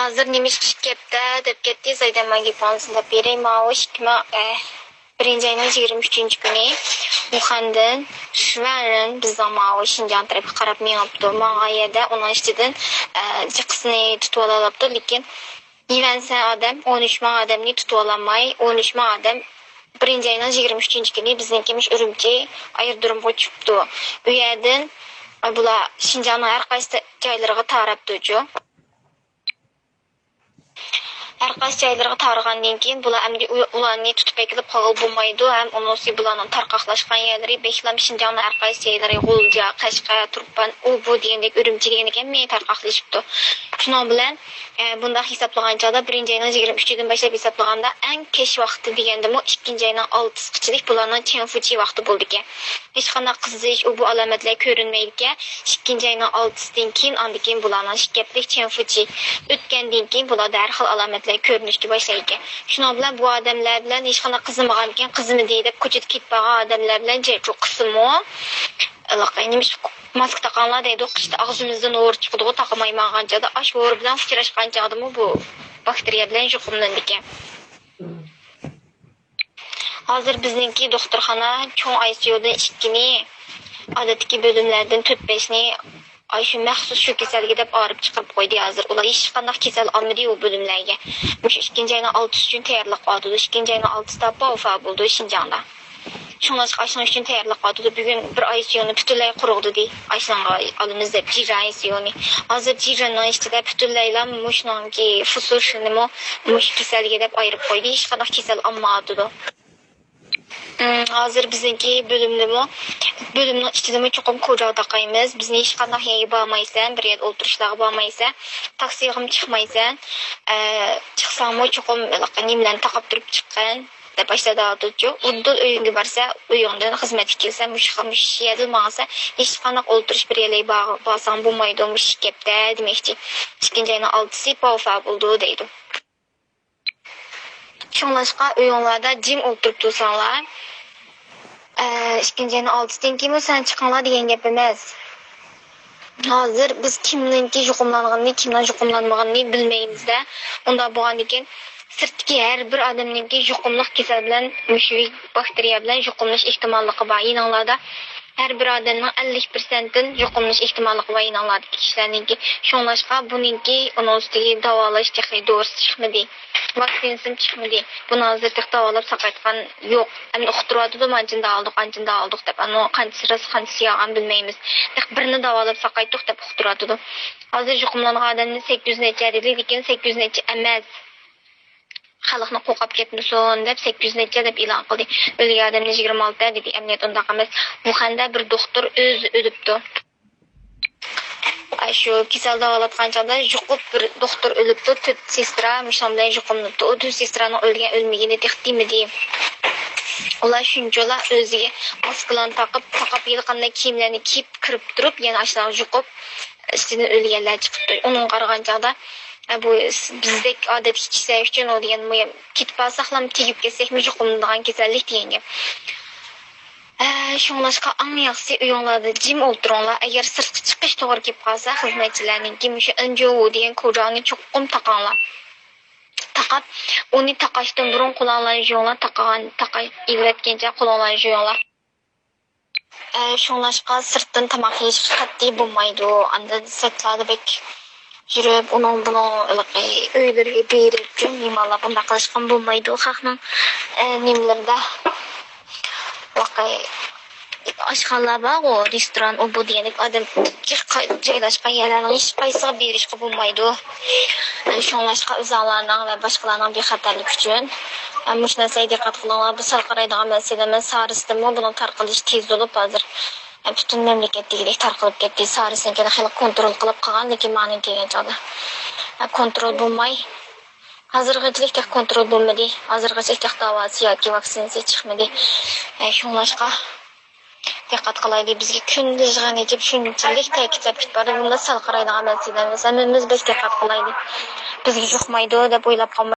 Hazır nemiş kepte deb ketdi Zaydamagi Fransa'da beri maaş kime birinci ayının 23. günü Wuhan'dan Şüveren bizden maaş Şinjan tarafı qarab meyaptı. Mağayada onun işçiden çıkısını tutup alıptı. Lekin Yivense adam 13 adamni tutup alamay 13 adam birinci ayının 23. günü bizdenkimiş Ürümçi ayırdurum çıktı. Bu yerden bular Şinjan'ın her qaysi joylariga tarap doju. Her qaysi joylarga tarğandan keyin bular endi ularni tutib kelib qolib bo'lmaydi. Ham unosi bularning tarqaqlashgan yerlari Beklam Şinjanning har qaysi joylari G'ulja, Qashqa, Turpan, u bu degandek Ürümchi degandek hamma tarqaqlashibdi. Shuning bilan bunda hisoblaganchada birinchi ayning 23-dan boshlab hisoblaganda eng kech vaqti degandimi ikkinchi ayning 6-qichilik bularning Chenfuchi vaqti bo'ldi ekan. Hech qanday qizish, u bu alomatlar ko'rinmaydi ekan. Ikkinchi ayning 6-dan keyin andan keyin bularning shikaplik Chenfuchi o'tgandan keyin bular darhol alomatlar ko'rinishga boshlaydi. Shuning bilan bu odamlar bilan hech qanday qizmagan ekan, qizmi deydi, ko'chada ketib qolgan odamlar bilan jechu qismi alaqaynish mask taqanlar deydi, qishda og'zimizdan o'r chiqdi, taqmaymaganchada ash o'r bilan uchrashganchadimi bu bakteriya bilan yuqumlandi ekan. Hozir bizningki doktorxona cho'ng ICUdan 2ni, odatdagi bo'limlardan 4-5ni ay shu maxsus shu kasalga deb olib chiqib qo'ydi hozir. Ular hech qanday kasal olmadi u bo'limlarga. Shu ikkinchi ayning 6 uchun tayyorlab qoldi. Ikkinchi ayning 6da vafot bo'ldi Şinjanda. Shundan chiqishing uchun tayyorlab qoldi. Bugun bir ICUni butunlay quruqdi dey. Ayshanga olamiz deb Jiran ICUni. Hozir Jiranning ichida butunlaylar mushnonki fusushinimi mush kasalga deb ayirib qo'ydi. Hech qanday kasal olmadi. Hozir bizniki bo'limning ichida cho'qim ko'rib taqaymiz. Bizni hech qanday yerga bormaysan, bir yerda o'tirishlarga bormaysan, taksiga ham chiqmaysan. Chiqsam cho'qim nimlarni taqib turib chiqqan deb boshladi o'tuvchi. Uddul uyingga borsa, uyingdan xizmatga kelsa, mush yozilmasa, hech qanday o'tirish bir yerga borsang bo'lmaydi, mush kapda demoqchi. Ikkinchi ayning 6si vafot bo'ldi deydi. Shunlashqa uyinglarda jim o'tirib tursanglar, ikkinchi ayning 6dan keyin sen chiqinglar degan gap emas. Hozir biz kimninki yuqumlanganini, kimdan yuqumlanmaganini bilmaymiz-da. Unda bo'lgan ekan, sirtdagi har bir odamninki yuqumliq kasal bilan, mushuk bakteriya bilan yuqumlash ehtimolligi bor. Yininglarda her bir odamning 50%dan yuqumlash ehtimolligi bor yininglardagi kishilarninki. Shunlashqa buninki unosdagi davolash texnikasi chiqmadi. Vaksinasi chiqmadi. Buni hozirda davolab saqaytgan yo'q. Endi uqtiradi manjinda oldik deb, ani qanchasi yog'an bilmaymiz. Birini davolab saqaytdik deb uqtiradi. Hozir yuqumlangan odamning 800 necha dedi, lekin 800 necha emas. Xalqni qo'qab ketmasin deb 800 necha deb e'lon qildi. O'lgan odamning 26 dedi. Emniyat unda emas. Wuhanda bir doktor o'zi o'libdi. Shu kasal davolatgan chog'da yuqib bir doktor o'libdi, 4 sestra mushamdan yuqumlibdi. O 4 sestraning o'lmagani textimidi. Ular shunchalar o'ziga maskalarni taqib yilqanday kiyimlarni kiyib kirib turib, yana ashlar yuqib, ichidan o'lganlar chiqibdi. Uning qaragan chog'da bu bizdek odatga kishilar uchun o degan ketib saqlam tegib ketsakmi yuqumlangan kasallik degan gap. Shunlashqa eng yaxshisi uyinglarda jim o'tiringlar. Agar sirtga chiqish to'g'ri kelib qolsa, xizmatchilarning shu injovu degan ko'rani cho'qim taqanglar. Taqab, uni taqashdan burun qo'llarni yuvinglar, ilvatgancha qo'llarni yuvinglar. Shunlashqa sirtdan tomoq yeyish qat'iy bo'lmaydi. Anda sirtlarda bek yurib, uning uylarga berib, nimalar bunday qilishgan bo'lmaydi. Xalqning nimlarda oshxonalar bor, restoran, u bu deganlik odam joylashgan yerlarni hech qaysiga berishga bo'lmaydi. Shunlashqa o'zinglarning va boshqalarning bexatarlik uchun mush narsaga diqqat qilinglar. Bu sal qaraydigan masala emas. Sarisdimi buni tarqalish tez bo'lib hozir butun mamlakatdagidek tarqalib ketdi. Sarisnikini xalq kontrol qilib qolgan, lekin ma'ning kelgan chog'da kontrol bo'lmay hozirgacha kontrol bo'lmadi. Hozirgacha davosi yoki vaksinasi chiqmadi. Shunlashqa diqqat qilaylik. Bizga kunduz g'ani deb shunchalik ta'kidlab ketadi. Bunda sal qaraydigan masala emas. Hammamiz biz diqqat qilaylik. Bizga yuqmaydi deb o'ylab qolmaylik.